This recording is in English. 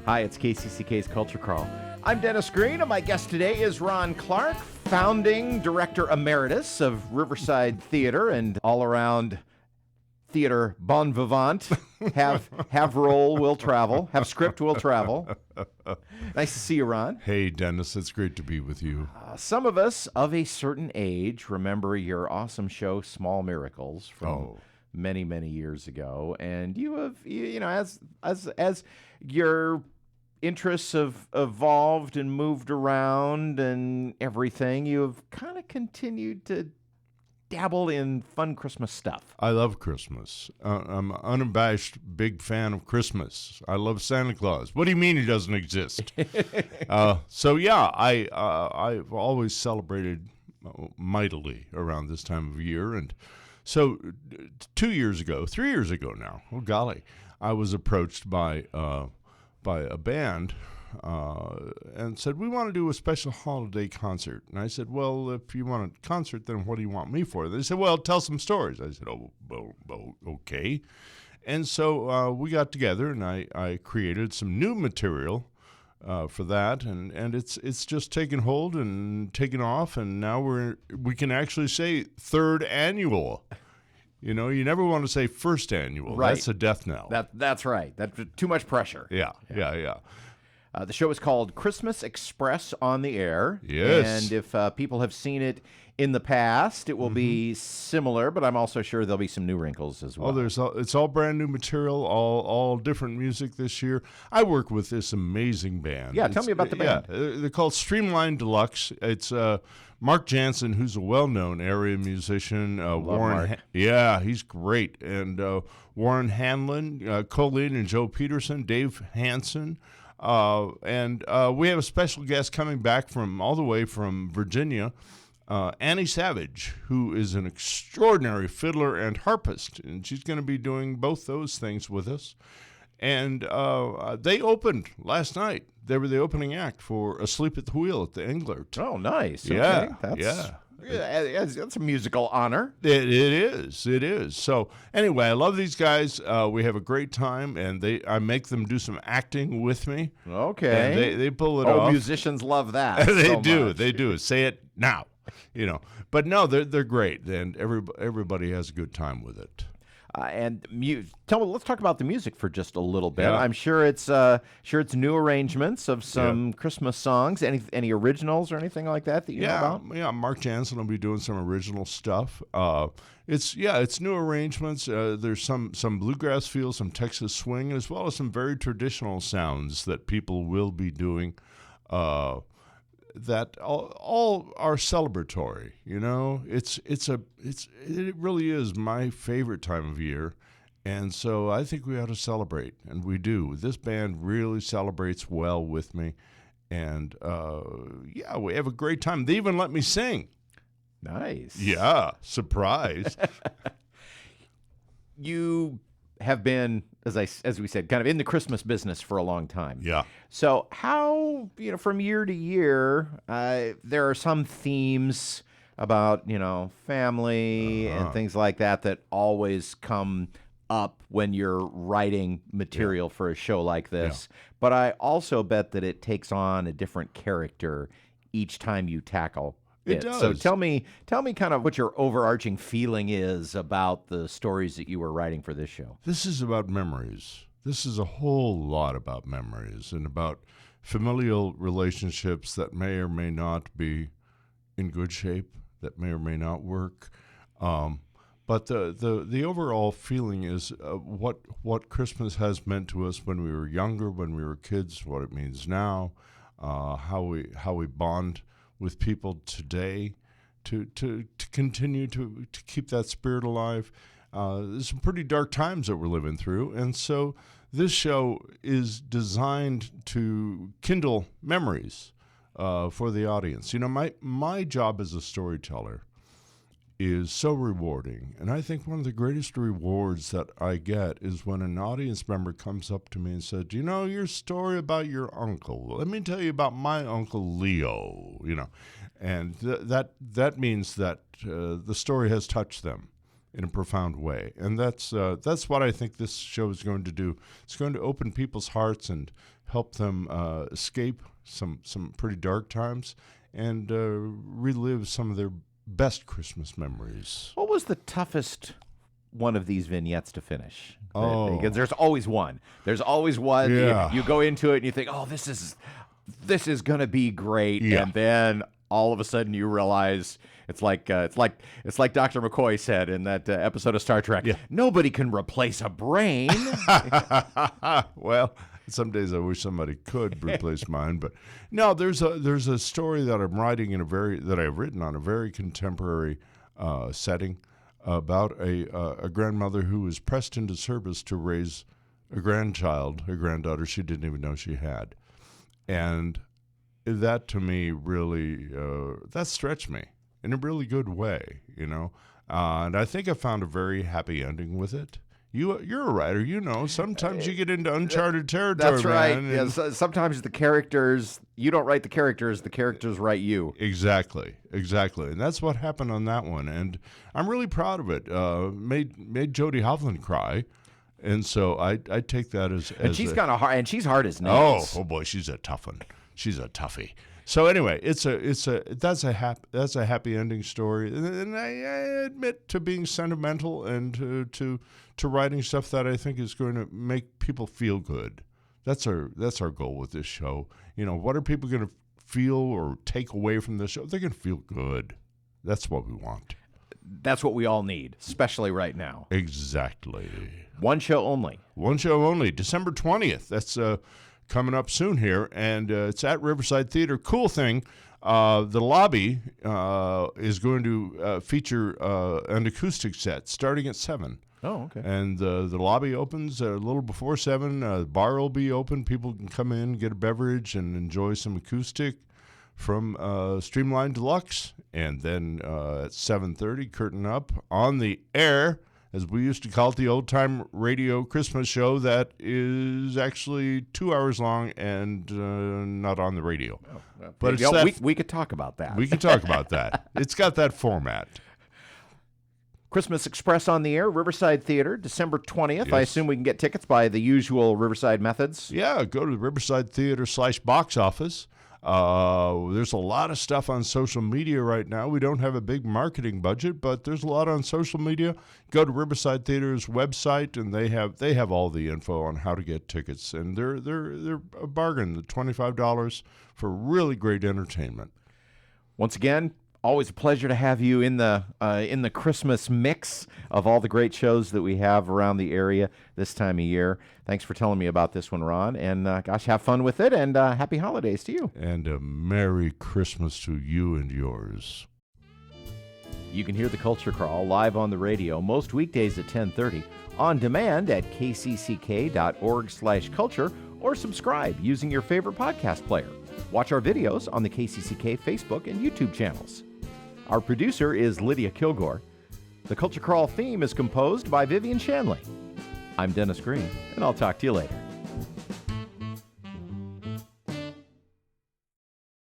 Hi, it's KCCK's Culture Crawl. I'm Dennis Green, and my guest today is Ron Clark, founding director emeritus of Riverside Theatre and all-around theater bon vivant. Have role, will travel. Have script, will travel. Nice to see you, Ron. Hey, Dennis. It's great to be with you. Some of us of a certain age remember your awesome show, Small Miracles, from many, many years ago. And you have, as your interests have evolved and moved around and everything, you have kind of continued to dabble in fun Christmas stuff. I love Christmas. I'm an unabashed big fan of Christmas. I love Santa Claus. What do you mean he doesn't exist? I've always celebrated mightily around this time of year. And so 3 years ago now, oh golly, I was approached by a band and said, we want to do a special holiday concert. And I said, well, if you want a concert, then what do you want me for? They said, well, tell some stories. I said, okay. And so we got together, and I created some new material for that, and it's just taken hold and taken off, and now we can actually say third annual. You know, you never want to say first annual. Right. That's a death knell. That's right. That's too much pressure. Yeah. The show is called Christmas Express on the Air. Yes. And if people have seen it in the past, it will be similar, but I'm also sure there'll be some new wrinkles as well. It's all brand new material, all different music this year. I work with this amazing band. Yeah, tell me about the band. Yeah, they're called Streamline Deluxe. It's Mark Jansen, who's a well-known area musician. Warren, he's great. And Warren Hanlon, Colleen and Joe Peterson, Dave Hansen. And we have a special guest coming back all the way from Virginia, Annie Savage, who is an extraordinary fiddler and harpist, and she's going to be doing both those things with us. And they opened last night. They were the opening act for Asleep at the Wheel at the Englert. Oh, nice. Yeah, okay. That's a musical honor. It is. So anyway, I love these guys. We have a great time, and I make them do some acting with me. Okay. And they pull it off. Musicians love that. They do. Say it now. But no, they're great, and everybody has a good time with it. Let's talk about the music for just a little bit. Yeah. I'm sure it's new arrangements of some Christmas songs. Any originals or anything like that you know about? Yeah, Mark Jansen will be doing some original stuff. It's new arrangements. There's some bluegrass feel, some Texas swing, as well as some very traditional sounds that people will be doing. That all are celebratory, it really is my favorite time of year, and so I think we ought to celebrate, and we do. This band really celebrates well with me, and we have a great time. They even let me sing. Nice. Yeah, surprise. You have been, as we said, kind of in the Christmas business for a long time. Yeah. So how, from year to year, there are some themes about, family and things like that always come up when you're writing material for a show like this. Yeah. But I also bet that it takes on a different character each time you tackle it does. So tell me kind of what your overarching feeling is about the stories that you were writing for this show. This is about memories. This is a whole lot about memories and about familial relationships that may or may not be in good shape, that may or may not work. But the overall feeling is what Christmas has meant to us when we were younger, when we were kids, what it means now, how we bond with people today to continue to keep that spirit alive. There's some pretty dark times that we're living through, and so this show is designed to kindle memories for the audience. My job as a storyteller is so rewarding, and I think one of the greatest rewards that I get is when an audience member comes up to me and said, your story about your uncle, let me tell you about my Uncle Leo, and that means that the story has touched them, in a profound way. And that's what I think this show is going to do. It's going to open people's hearts and help them escape some pretty dark times and relive some of their best Christmas memories. What was the toughest one of these vignettes to finish? Oh. Because there's always one. There's always one. Yeah. You go into it and you think, oh, this is going to be great. Yeah. And then all of a sudden you realize it's like Dr. McCoy said in that episode of Star Trek. Yeah. Nobody can replace a brain. Well, some days I wish somebody could replace mine, but no, there's a story that I'm writing that I've written on a very contemporary setting about a grandmother who was pressed into service to raise a granddaughter she didn't even know she had, and that to me really that stretched me in a really good way, and I think I found a very happy ending with it. You're a writer, sometimes you get into uncharted territory. That's right. Man, Yeah, sometimes the characters, you don't write the characters write you. Exactly. And that's what happened on that one. And I'm really proud of it. Made Jody Hovland cry. And so I take that as And she's kind of hard, and she's hard as nails. Oh boy, she's a tough one. She's a toughie. So anyway, that's a happy ending story. And I admit to being sentimental and to writing stuff that I think is going to make people feel good. That's our goal with this show. What are people going to feel or take away from this show? They're going to feel good. That's what we want. That's what we all need, especially right now. Exactly. One show only. December 20th. That's coming up soon here, and it's at Riverside Theatre. Cool thing, the lobby is going to feature an acoustic set starting at 7. Oh, okay. And the lobby opens a little before 7. The bar will be open. People can come in, get a beverage, and enjoy some acoustic from Streamline Deluxe. And then at 7:30, curtain up on the air, as we used to call it, the old-time radio Christmas show that is actually 2 hours long and not on the radio. Oh, but we could talk about that. We could talk about that. It's got that format. Christmas Express on the air, Riverside Theatre, December 20th. Yes. I assume we can get tickets by the usual Riverside methods. Yeah, go to the Riverside Theatre /box office. There's a lot of stuff on social media right now. We don't have a big marketing budget, but there's a lot on social media. Go to Riverside Theatre's website, and they have all the info on how to get tickets, and they're a bargain. The $25 for really great entertainment. Once again, always a pleasure to have you in the Christmas mix of all the great shows that we have around the area this time of year. Thanks for telling me about this one, Ron. And gosh, have fun with it, and happy holidays to you. And a Merry Christmas to you and yours. You can hear the Culture Crawl live on the radio most weekdays at 10:30, on demand at kcck.org/culture, or subscribe using your favorite podcast player. Watch our videos on the KCCK Facebook and YouTube channels. Our producer is Lydia Kilgore. The Culture Crawl theme is composed by Vivian Shanley. I'm Dennis Green, and I'll talk to you later.